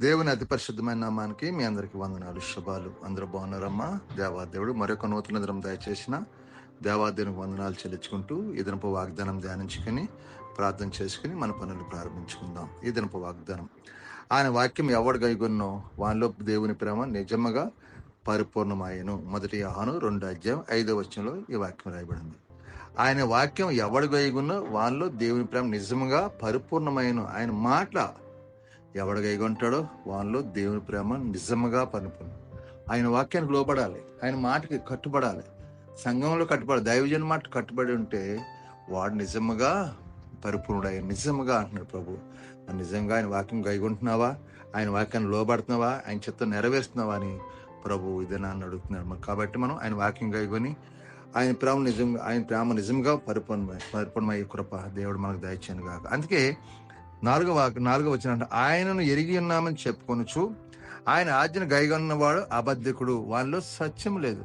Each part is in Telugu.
దేవుని అతి పరిశుద్ధమైన నామానికి మీ అందరికి వందనాలు, శుభాలు. అందరూ బాగున్నారమ్మా? దేవాదేవుడు మరొక నూతన దినం దయచేసిన దేవాదేవునికి వందనాలు చెల్లించుకుంటూ ఈ దినపు వాగ్దానం ధ్యానించుకుని ప్రార్థన చేసుకుని మన పనులు ప్రారంభించుకుందాం. ఈ దినపు వాగ్దానం, ఆయన వాక్యం ఎవడు గైగొన్నో వానిలో దేవుని ప్రేమ నిజముగా పరిపూర్ణమాయను. 1 యోహాను 2:5 ఈ వాక్యం రాయబడింది. ఆయన వాక్యం ఎవడు గైగొన్నో వానిలో దేవుని ప్రేమ నిజముగా పరిపూర్ణమైను. ఆయన మాట ఎవడు గైగొంటాడో వానిలో దేవుని ప్రేమ నిజముగా పరిపూర్ణం. ఆయన వాక్యానికి లోబడాలి, ఆయన మాటకి కట్టుబడాలి, సంఘంలో కట్టుబడాలి. దైవజన మాట కట్టుబడి ఉంటే వాడు నిజముగా పరిపూర్ణుడు. నిజముగా అంటున్నాడు ప్రభు. నిజంగా ఆయన వాక్యం గైగొంటున్నావా? ఆయన వాక్యాన్ని లోబడుతున్నావా? ఆయన చిత్తం నెరవేరుస్తున్నావా అని ప్రభు ఇదే నన్ను అడుగుతున్నాడు. కాబట్టి మనం ఆయన వాక్యం గైగొని ఆయన ప్రేమ నిజంగా పరిపూర్ణమయ్యే కృప దేవుడు మనకు దయచేయను గాక. అందుకే 4వ వచనం, ఆయనను ఎరిగి ఉన్నామని చెప్పుకొనుచు ఆయన ఆజ్ఞను గైగొన్నవాడు అబద్ధికుడు, వానిలో సత్యం లేదు.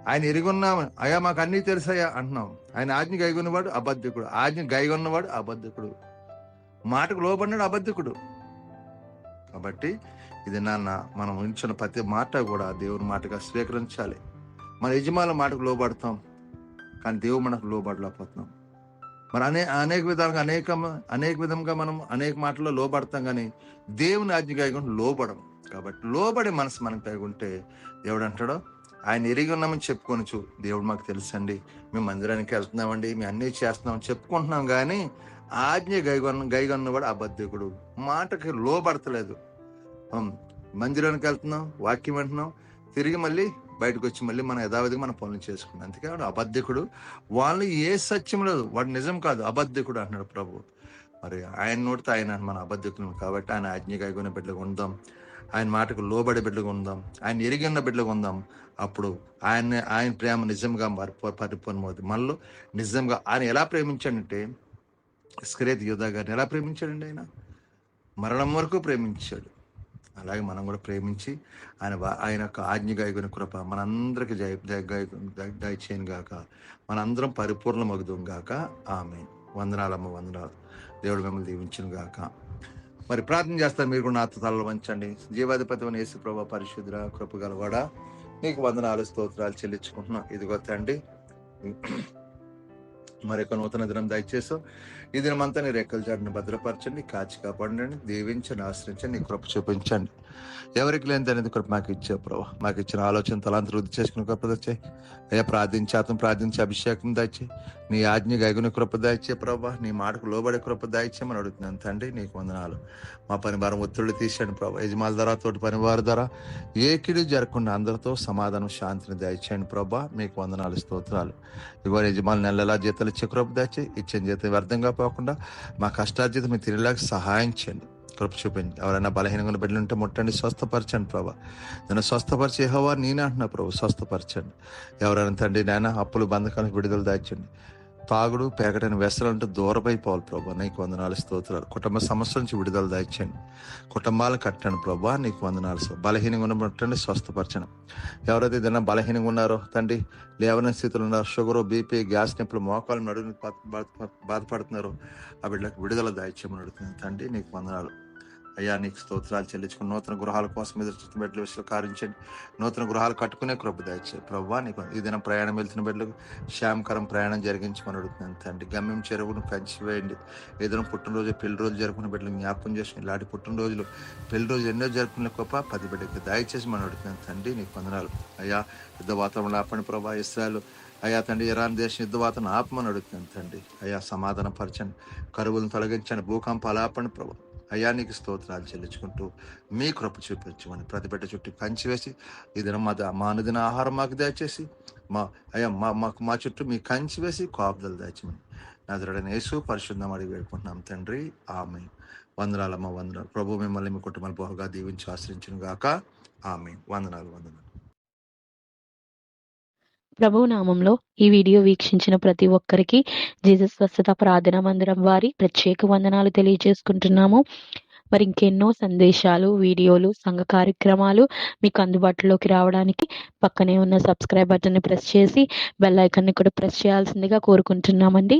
ఆయన ఎరిగి ఉన్నామని, అయ్యా మాకు అన్నీ తెలుసయ్యా అంటున్నాం. ఆయన ఆజ్ఞ గైగొన్నవాడు అబద్ధికుడు, ఆజ్ఞ గైగొన్నవాడు అబద్ధికుడు, మాటకు లోబడినాడు అబద్ధికుడు. కాబట్టి ఇది మనం ఉంచిన ప్రతి మాట కూడా దేవుని మాటగా స్వీకరించాలి. మన యజమానుల మాటకు లోబడతాం, కానీ దేవుడు మనకు లోబడలేకపోతున్నాం. మరి అనేక విధంగా మనం అనేక మాటల్లో లోబడతాం, కానీ దేవుని ఆజ్ఞ కైగొని లోబడం. కాబట్టి లోబడే మనసు మనం కైగుంటే దేవుడు అంటాడో ఆయన ఎరిగి ఉన్నామని చెప్పుకోవచ్చు. దేవుడు మాకు తెలుసండి, మేము మందిరానికి వెళ్తున్నామండి, మేము అన్నీ చేస్తున్నామని చెప్పుకుంటున్నాం, కానీ ఆజ్ఞ గైగొన్నవాడు అబద్ధికుడు, మాటకి లోబడతలేదు. మందిరానికి వెళ్తున్నాం, వాక్యం వింటున్నాం, తిరిగి మళ్ళీ బయటకు వచ్చి మళ్ళీ మనం యథావిధిగా మన పనులు చేసుకున్నాం. అందుకే వాడు అబద్ధికుడు, వాళ్ళు ఏ సత్యం లేదు, వాడు నిజం కాదు, అబద్ధికుడు అంటున్నాడు ప్రభు. మరి ఆయన నోటితో ఆయన మన అబద్ధికులు. కాబట్టి ఆయన ఆజ్ఞ గైగొనే బిడ్డలుగా ఉందాం, ఆయన మాటకు లోబడే బిడ్డలుగా ఉందాం, ఆయన ఎరిగి ఉన్న బిడ్డలుగా ఉందాం. అప్పుడు ఆయన ప్రేమ నిజంగా పరిపూర్ణమవుతుంది మనలో. నిజంగా ఆయన ఎలా ప్రేమించాడంటే, ఇస్కరియోతు యూదా గారిని ఎలా ప్రేమించాడండి? ఆయన మరణం వరకు ప్రేమించాడు. అలాగే మనం కూడా ప్రేమించి ఆయన యొక్క ఆజ్ఞ గైగొనే కృప మనందరికి దయచేయను గాక. మనందరం పరిపూర్ణమగుదాం గాక. ఆమేన్. వందనాలమ్మ, వందనాలు. దేవుడు మిమ్మల్ని దీవించును గాక. మరి ప్రార్థన చేస్తారు, మీరు కూడా నాతో తలలో వంచండి. జీవాధిపతి యేసు ప్రభువా, పరిశుద్ధుడా, కృప గలవాడా, నీకు వందనాలు, స్తోత్రాలు చెల్లించుకుంటున్నాం. ఇదిగో తండ్రి, మరొక నూతన దినం దయచేసావు. ఈ దినమంతా నీ రెక్కల చాటును భద్రపరచండి, కాచి కాపాడండి, దీవించండి, ఆశ్రయించండి, నీ కృప చూపించండి. ఎవరికి లేనిది అనేది కృప మాకు ఇచ్చే ప్రభు. మాకు ఇచ్చిన ఆలోచన తలాంత వృద్ధి చేసుకుని కృప దయచేయి అయ్యా. ప్రార్థించి అభిషేకం దయచేయి, నీ ఆజ్ఞ గైగుని కృప దయచే ప్రభా. నీ మాటకు లోబడే కృప దయచేయమని అడుగుతున్నాను తండ్రి. నీకు వందనాలు. మా పని భారం ఒత్తిళ్ళు తీసేయండి ప్రభా. యజమానుల ద్వారా, తోటి పనివారి ద్వారా ఏ కిడి జరగకుండా అందరితో సమాధానం, శాంతిని దయచేయండి ప్రభా. మీకు వందనాలు, స్తోత్రాలు. ఇగో యజమానులు నెలలా జీతాలు ఇచ్చే కృప దయచేయి. ఇచ్చిన జీతం వ్యర్థంగా పోకుండా మా కష్టార్జితం మీరు తిరిగిలాగా సహాయం చేయండి, కృప చూపించండి. ఎవరైనా బలహీనంగా బిడ్డలు ఉంటే ముట్టండి, స్వస్థపరచండి ప్రభా. నేను స్వస్థపరిచి యెహోవా నేనే అంటున్నా ప్రభు, స్వస్థపరచండి. ఎవరైనా తండ్రి నాయన అప్పులు బంధకాలకు విడుదల దాచండి. తాగుడు పేకటైన వ్యసనాలంటే దూరమైపోవాలి ప్రభా. నీకు వందనాలు, స్తోత్రాలు. కుటుంబ సమస్యల నుంచి విడుదల దాచండి, కుటుంబాలు కట్టండి ప్రభా. నీకు వందనాలు. బలహీనంగా ఉన్నట్టండి, స్వస్థపరచండి. ఎవరైతే ఏదైనా బలహీనంగా ఉన్నారో తండ్రి, లేవని స్థితిలో ఉన్నారో, షుగరు, బీపీ, గ్యాస్ నొప్పులు, మోకాలు నడుము బాధపడుతున్నారు, ఆ బిడ్డలకు విడుదల దాయిచ్యమని అడుగుతుంది తండ్రి. నీకు వందనాలు అయ్యా. నీకు స్తోత్రాలు చెల్లించుకుని నూతన గృహాల కోసం ఎదురు బిడ్డల విషయంలో కారించండి. నూతన గృహాలు కట్టుకునే కృప దయచేయి ప్రభా. నీకు ఈ దినం ప్రయాణం వెళ్తున్న బిడ్డలకు క్షేమకరం ప్రయాణం జరిగించమని అడుగుతున్నాను తండ్రి. గమ్యం చెరువును పెంచివేయండి. ఏదైనా పుట్టినరోజు, పెళ్లి రోజు జరుపుకునే బిడ్డలు జ్ఞాపకం చేసుకుని, ఇలాంటి పుట్టినరోజులు, పెళ్లి రోజు ఎన్నో జరుపుకునే గొప్ప 10 బిడ్డకి దయచేసి మనం అడుగుతున్నాను తండ్రి. నీకు వందనాలు అయ్యా. యుద్ధ వాతావరణం ఆపండి ప్రభా. ఇశ్రాయేలు అయ్యా తండ్రి, ఇరాన్ దేశం యుద్ధ వాతావరణం ఆపమని అడుగుతున్నాను తండ్రి. అయ్యా సమాధానం పరచండి, కరువులను తొలగించండి, భూకంపాలు ఆపండి ప్రభా. అయ్యా నీకు స్తోత్రాలు చెల్లించుకుంటూ మీ కృప చూపించమని ప్రతి బిడ్డ చుట్టూ కంచి వేసి ఈ దినం మా అనుదిన ఆహారం మాకు దయచేసి మా చుట్టూ మీ కంచి వేసి కాపుదలు దయచమని నజరేయుడైన యేసు పరిశుద్ధం అడిగి వేడుకుంటున్నాం తండ్రి. ఆమేన్. వందనాలమ్మ, వందనాలు. ప్రభు మిమ్మల్ని మీ కుటుంబాలు బహుగా దీవించి ఆశ్రయించును గాక. ఆమేన్. వందనాలు. ప్రభు నామంలో ఈ వీడియో వీక్షించిన ప్రతి ఒక్కరికి జీసస్ స్వస్థత ప్రార్థనా మందిరం వారి ప్రత్యేక వందనాలు తెలియజేసుకుంటున్నాము. మరి ఇంకెన్నో సందేశాలు, వీడియోలు, సంఘ కార్యక్రమాలు మీకు అందుబాటులోకి రావడానికి పక్కనే ఉన్న సబ్స్క్రైబ్ బటన్ని ప్రెస్ చేసి బెల్ ఐకాన్ని కూడా ప్రెస్ చేయాల్సిందిగా కోరుకుంటున్నామండి.